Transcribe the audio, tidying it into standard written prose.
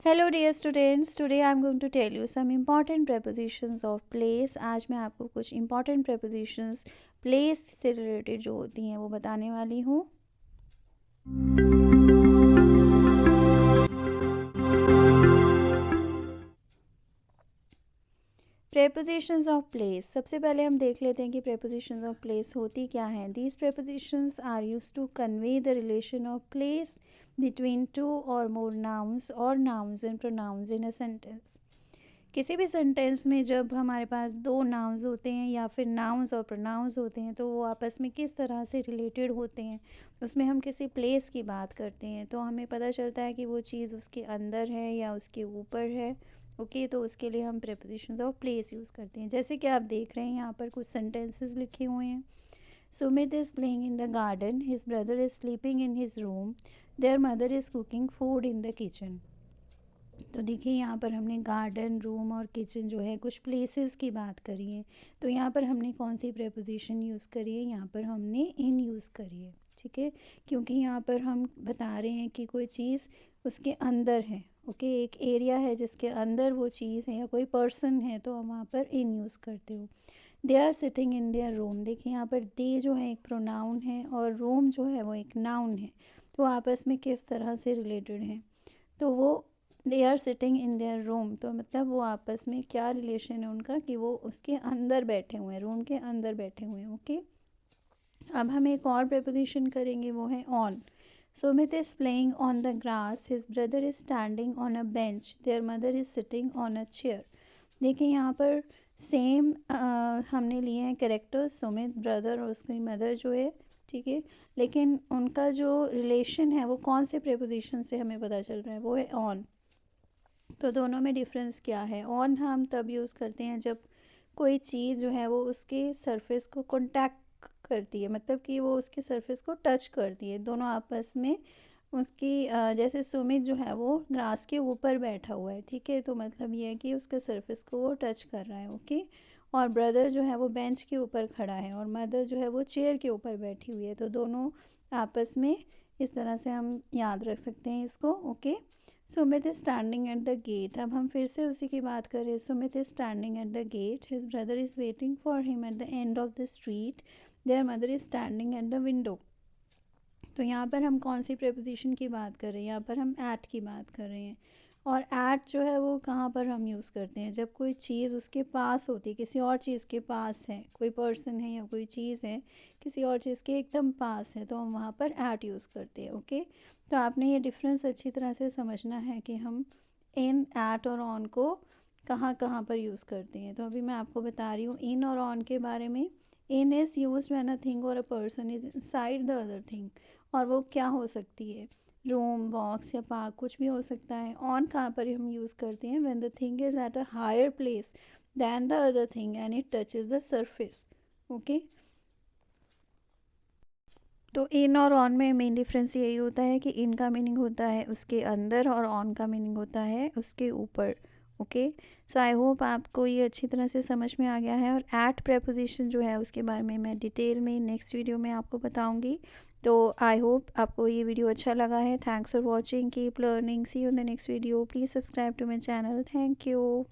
Hello dear students, today I am going to tell you some important prepositions of place। आज मैं आपको कुछ important prepositions place से related जो होती हैं वो बताने वाली हूँ। prepositions of place, सबसे पहले हम देख लेते हैं कि prepositions of place होती क्या हैं। These prepositions are used to convey the relation of place between two or more nouns or nouns and pronouns in a sentence। किसी भी सेंटेंस में जब हमारे पास दो नाउन्स होते हैं या फिर नाउन्स और प्रोनाउंस होते हैं तो वो आपस में किस तरह से रिलेटेड होते हैं, उसमें हम किसी प्लेस की बात करते हैं तो हमें पता चलता है कि वो चीज़ उसके अंदर है या उसके ऊपर है। ओके, तो उसके लिए हम प्रेपोजिशंस ऑफ प्लेस यूज़ करते हैं। जैसे कि आप देख रहे हैं यहाँ पर कुछ सेंटेंसेस लिखे हुए हैं। Sumit is playing in the garden, his brother is sleeping in his room, there mother is cooking food in the kitchen. तो देखिए यहाँ पर हमने गार्डन, रूम और किचन जो है कुछ प्लेसेस की बात करी है। तो यहाँ पर हमने कौन सी प्रेपोजिशन यूज़ करी है, यहाँ पर हमने इन यूज़ करी है। ठीक है, क्योंकि यहाँ पर हम बता रहे हैं कि कोई चीज़ उसके अंदर है। ओके, एक एरिया है जिसके अंदर वो चीज़ है या कोई पर्सन है तो हम वहाँ पर इन यूज़ करते हो। They are sitting in their room, देखिए यहाँ पर दे जो है एक प्रोनाउन है और रूम जो है वो एक नाउन है। तो आपस में किस तरह से रिलेटेड हैं, तो वो they are sitting in their room, तो मतलब वो आपस में क्या रिलेशन है उनका कि वो उसके अंदर बैठे हुए हैं, रूम के अंदर बैठे हुए हैं। ओके, अब हम एक और प्रेपोजिशन करेंगे, वो है on. Sumit is playing on the grass, his brother is standing on a bench, there mother is sitting on a chair. देखिए यहाँ पर सेम हमने लिए हैं कैरेक्टर्स, सुमित ब्रदर और उसकी मदर जो है। ठीक है, लेकिन उनका जो रिलेशन है वो कौन से प्रेपोजिशन से हमें पता चल रहा है, वो है ऑन। तो दोनों में डिफरेंस क्या है, ऑन हम तब यूज़ करते हैं जब कोई चीज़ जो है वो उसके सरफेस को कांटेक्ट करती है, मतलब कि वो उसके सरफेस को टच करती है, दोनों आपस में उसकी जैसे सुमित जो है वो ग्रास के ऊपर बैठा हुआ है। ठीक है, तो मतलब ये है कि उसके सरफेस को वो टच कर रहा है। ओके, और ब्रदर जो है वो बेंच के ऊपर खड़ा है और मदर जो है वो चेयर के ऊपर बैठी हुई है, तो दोनों आपस में इस तरह से हम याद रख सकते हैं इसको। Okay, Sumit is standing at the gate, अब हम फिर से उसी की बात करें। Sumit is standing at the gate, his brother is waiting for him at the end of the street, their mother is standing at the window. तो यहाँ पर हम कौन सी प्रेपोजिशन की बात कर रहे हैं, यहाँ पर हम एट की बात कर रहे हैं। और एट जो है वो कहाँ पर हम यूज़ करते हैं, जब कोई चीज़ उसके पास होती है, किसी और चीज़ के पास है, कोई पर्सन है या कोई चीज़ है किसी और चीज़ के एकदम पास है, तो हम वहाँ पर एट यूज़ करते हैं। ओके, तो आपने ये डिफरेंस अच्छी तरह से समझना है कि हम इन, एट और ऑन को कहाँ कहाँ पर यूज़ करते हैं। तो अभी मैं आपको बता रही हूँ इन और ऑन के बारे में। In is use when a thing और a person is inside the other thing, और वो क्या हो सकती है, रूम, बॉक्स या पार्क, कुछ भी हो सकता है। ऑन कहाँ पर हम यूज़ करते हैं, when the thing is at a higher place than the other thing and it touches the surface. Okay, तो इन और ऑन में मेन डिफरेंस यही होता है कि इन का मीनिंग होता है उसके अंदर और ऑन का मीनिंग होता है उसके ऊपर। ओके, सो आई होप आपको ये अच्छी तरह से समझ में आ गया है। और एट प्रेपोजिशन जो है उसके बारे में मैं डिटेल में नेक्स्ट वीडियो में आपको बताऊंगी। तो आई होप आपको ये वीडियो अच्छा लगा है। Thanks for watching, keep learning, see you in the next video, please subscribe to my channel. Thank you.